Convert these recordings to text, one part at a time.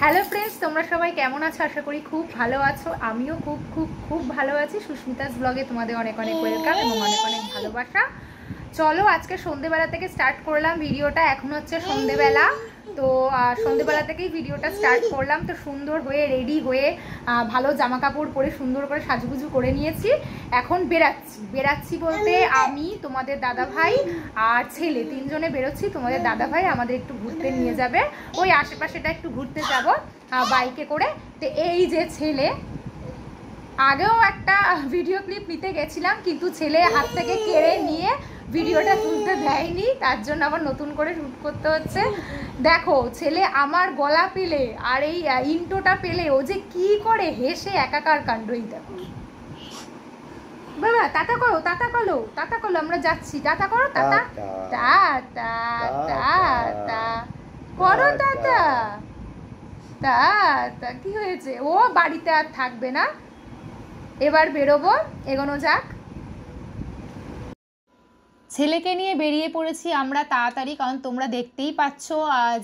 Hello friends, তোমরা সবাই কেমন আছো? আশা করি খুব ভালো আছো। আমিও খুব খুব খুব ভালো আছি। সুস্মিতাস ব্লগে তোমাদের অনেক অনেক ওয়েলকাম এবং অনেক অনেক ভালোবাসা। চলো আজকে সন্ধেবেলা থেকে স্টার্ট করলাম ভিডিওটা। এখন হচ্ছে সন্ধেবেলা, তো সন্ধেবেলা থেকেই ভিডিওটা স্টার্ট করলাম। তো সুন্দর হয়ে রেডি হয়ে ভালো জামা কাপড় পরে সুন্দর করে সাজুগুজু করে নিয়েছি। এখন বেরাচ্ছি বলতে আমি, তোমাদের দাদা ভাই আর ছেলে তিনজনে বেরোচ্ছি। তোমাদের দাদা ভাই আমাদের একটু ঘুরতে নিয়ে যাবে, ওই আশেপাশেটা একটু ঘুরতে যাব বাইকে করে। তো এই যে ছেলে, আগেও একটা ভিডিও ক্লিপ নিতে গেছিলাম কিন্তু ছেলে হাত থেকে কেড়ে নিয়ে ভিডিওটা তুলতে দেয়নি, তার জন্য আবার নতুন করে শ্যুট করতে হচ্ছে। দেখো ছেলে আমার গলা পেলে আর এই ইন্টোটা পেলে ও যে কি করে হেসে একাকার কাণ্ডই দেখো। বাবা টাটা করো, টাটা করো, টাটা করো, আমরা যাচ্ছি, টাটা করো, টাটা টাটা টাটা করো, টাটা টাটা। কি হয়েছে? ও বাড়িতে আর থাকবে না, এবার বেরোবো, এগোনো যাক। ছেলেকে নিয়ে বেরিয়ে পড়েছি আমরা তাড়াতাড়ি, কারণ তোমরা দেখতেই পাচ্ছ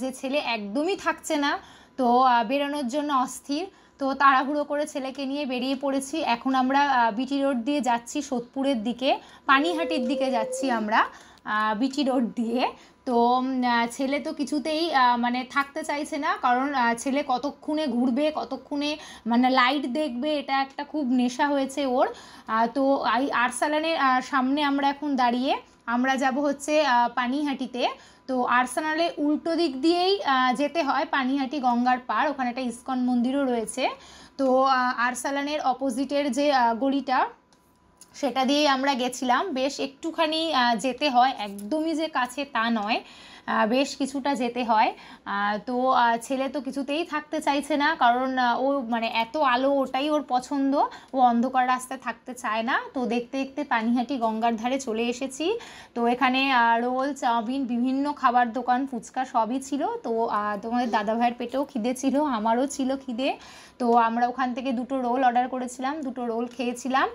যে ছেলে একদমই থাকছে না, তো বেরোনোর জন্য অস্থির। তো তাড়াহুড়ো করে ছেলেকে নিয়ে বেরিয়ে পড়েছি। এখন আমরা বিটি রোড দিয়ে যাচ্ছি সোদপুরের দিকে, পানিহাটির দিকে যাচ্ছি আমরা বিটি রোড দিয়ে। তো ছেলে তো কিছুতেই মানে থাকতে চাইছে না, কারণ ছেলে কতক্ষণে ঘুরবে, কতক্ষণে মানে লাইট দেখবে, এটা একটা খুব নেশা হয়েছে ওর। তো এই আরসালানের সামনে আমরা এখন দাঁড়িয়ে, আমরা যাব হচ্ছে পানিহাটিতে। তো আরসালানে উল্টো দিক দিয়েই যেতে হয়, পানিহাটি গঙ্গার পার, ওখানে একটা ইসকন মন্দিরও রয়েছে। তো আরসালানের অপোজিটের যে গলিটা, সেটা দিয়েই আমরা গেছিলাম। বেশ একটুখানি যেতে হয়, একদমই যে কাছে তা নয়, বেশ কিছুটা যেতে হয়। তো ছেলে তো কিছুতেই থাকতে চাইছে না, কারণ ও মানে এত আলো ওটাই ওর পছন্দ, ও অন্ধকার রাস্তায় থাকতে চায় না। তো দেখতে দেখতে পানিহাটি গঙ্গার ধারে চলে এসেছি। তো এখানে রোল, চাউমিন, বিভিন্ন খাবার দোকান, ফুচকা সবই ছিল। তো তোমাদের দাদাভাইয়ের পেটেও খিদে ছিল, আমারও ছিল খিদে। তো আমরা ওখান থেকে দুটো রোল অর্ডার করেছিলাম, দুটো রোল খেয়েছিলাম।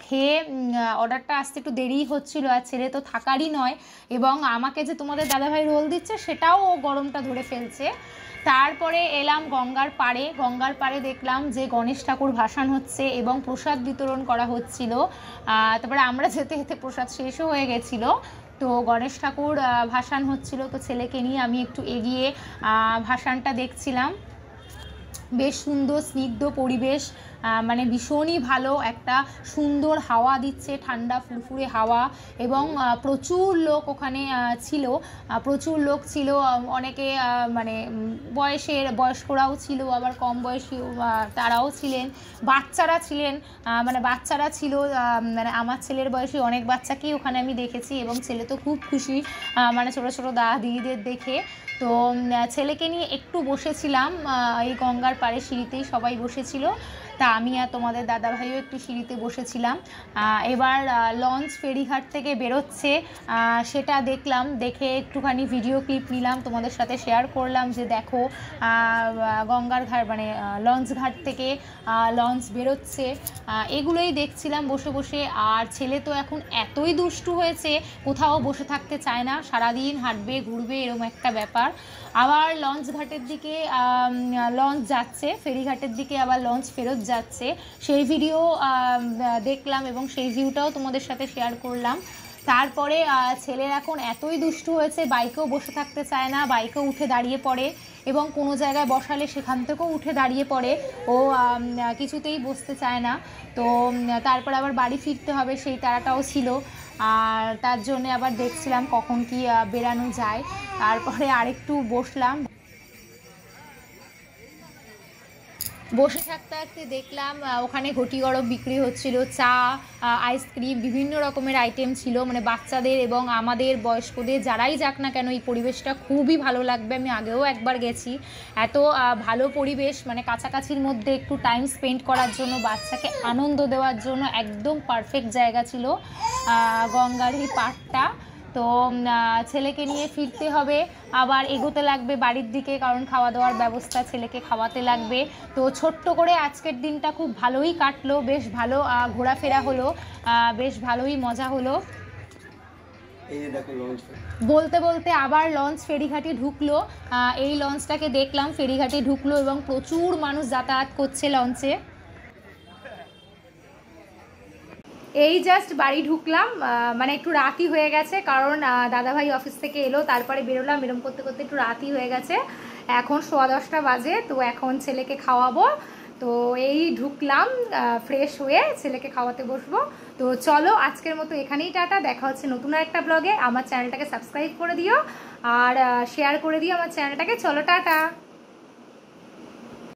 খেয়ে অর্ডারটা আসতে একটু দেরিই হচ্ছিল, আর ছেলে তো থাকারই নয়, এবং আমাকে যে তোমাদের দাদাভাই রোল দিচ্ছে সেটাও ও গরমটা ধরে ফেলছে। তারপরে এলাম গঙ্গার পাড়ে। গঙ্গার পাড়ে দেখলাম যে গণেশ ঠাকুর ভাসান হচ্ছে এবং প্রসাদ বিতরণ করা হচ্ছিল। তারপরে আমরা যেতে যেতে প্রসাদ শেষও হয়ে গেছিলো। তো গণেশ ঠাকুর ভাসান হচ্ছিল, তো ছেলেকে নিয়ে আমি একটু এগিয়ে ভাসানটা দেখছিলাম। বেশ সুন্দর স্নিগ্ধ পরিবেশ, মানে ভীষণই ভালো, একটা সুন্দর হাওয়া দিচ্ছে, ঠান্ডা ফুরফুরে হাওয়া, এবং প্রচুর লোক ওখানে ছিল, প্রচুর লোক ছিল। অনেকে মানে বয়স্করাও ছিল, আবার কম বয়সী তারাও ছিলেন, বাচ্চারা ছিলেন, মানে বাচ্চারা ছিল, মানে আমার ছেলের বয়সী অনেক বাচ্চাকেই ওখানে আমি দেখেছি, এবং ছেলে তো খুব খুশি মানে ছোটো ছোটো দিদিদের দেখে। তো ছেলেকে নিয়ে একটু বসেছিলাম এই গঙ্গার পাড়ে, সিঁড়িতেই সবাই বসেছিল। তা আমি আর তোমাদের দাদাভাইও একটু সিঁড়িতে বসেছিলাম। এবার লঞ্চ ফেরিঘাট থেকে বেরোচ্ছে, সেটা দেখলাম, দেখে একটুখানি ভিডিও ক্লিপ নিলাম, তোমাদের সাথে শেয়ার করলাম যে দেখো গঙ্গার ঘাট মানে লঞ্চ ঘাট থেকে লঞ্চ বেরোচ্ছে, এগুলোই দেখছিলাম বসে বসে। আর ছেলে তো এখন এতই দুষ্টু হয়েছে, কোথাও বসে থাকতে চায় না, সারাদিন হাঁটবে ঘুরবে, এরকম একটা ব্যাপার। আবার লঞ্চ ঘাটের দিকে লঞ্চ যাচ্ছে, ফেরিঘাটের দিকে আবার লঞ্চ ফেরত যাচ্ছে, সেই ভিডিও দেখলাম এবং সেই ভিউটাও তোমাদের সাথে শেয়ার করলাম। তারপরে ছেলের এখন এতই দুষ্টু হয়েছে, বাইকেও বসে থাকতে চায় না, বাইকেও উঠে দাঁড়িয়ে পড়ে, এবং কোনো জায়গায় বসালে সেখান থেকেও উঠে দাঁড়িয়ে পড়ে, ও কিছুতেই বসতে চায় না। তো তারপর আবার বাড়ি ফিরতে হবে সেই তাড়াটাও ছিল, আর তার জন্যে আবার দেখছিলাম কখন কি বেরানো যায়। তারপরে আরেকটু বসলাম, বসে থাকতে থাকতে দেখলাম ওখানে ঘটি গরম বিক্রি হচ্ছিল, চা, আইসক্রিম, বিভিন্ন রকমের আইটেম ছিল, মানে বাচ্চাদের এবং আমাদের বয়স্কদের যারাই যাক না কেন এই পরিবেশটা খুবই ভালো লাগবে। আমি আগেও একবার গেছি, এত ভালো পরিবেশ, মানে কাছাকাছির মধ্যে একটু টাইম স্পেন্ড করার জন্য, বাচ্চাকে আনন্দ দেওয়ার জন্য একদম পারফেক্ট জায়গা ছিল গঙ্গার এই পাড়টা। তো ছেলেকে নিয়ে ফিরতে হবে, আবার এগোতে লাগবে বাড়ির দিকে, কারণ খাওয়া দাওয়ার ব্যবস্থা, ছেলেকে খাওয়াতে লাগবে। তো ছোট্ট করে আজকের দিনটা খুব ভালোই কাটলো, বেশ ভালো ঘোরাফেরা হলো, বেশ ভালোই মজা হলো। এই যে দেখো লঞ্চ। বলতে বলতে আবার লঞ্চ ফেরিঘাটে ঢুকলো। এই লঞ্চটাকে দেখলাম ফেরিঘাটে ঢুকলো এবং প্রচুর মানুষ যাতায়াত করছে লঞ্চে। এই জাস্ট বাড়ি ঢুকলাম, মানে একটু রাতই হয়ে গেছে, কারণ দাদাভাই অফিস থেকে এলো, তারপরে বেরোলাম, এরম করতে করতে একটু রাতই হয়ে গেছে। এখন 10:15 বাজে, তো এখন ছেলেকে খাওয়াবো। তো এই ঢুকলাম, ফ্রেশ হয়ে ছেলেকে খাওয়াতে বসবো। তো চলো আজকের মতো এখানেই টাটা, দেখা হচ্ছে নতুন একটা ব্লগে। আমার চ্যানেলটাকে সাবস্ক্রাইব করে দিও আর শেয়ার করে দিও আমার চ্যানেলটাকে। চলো টাটা।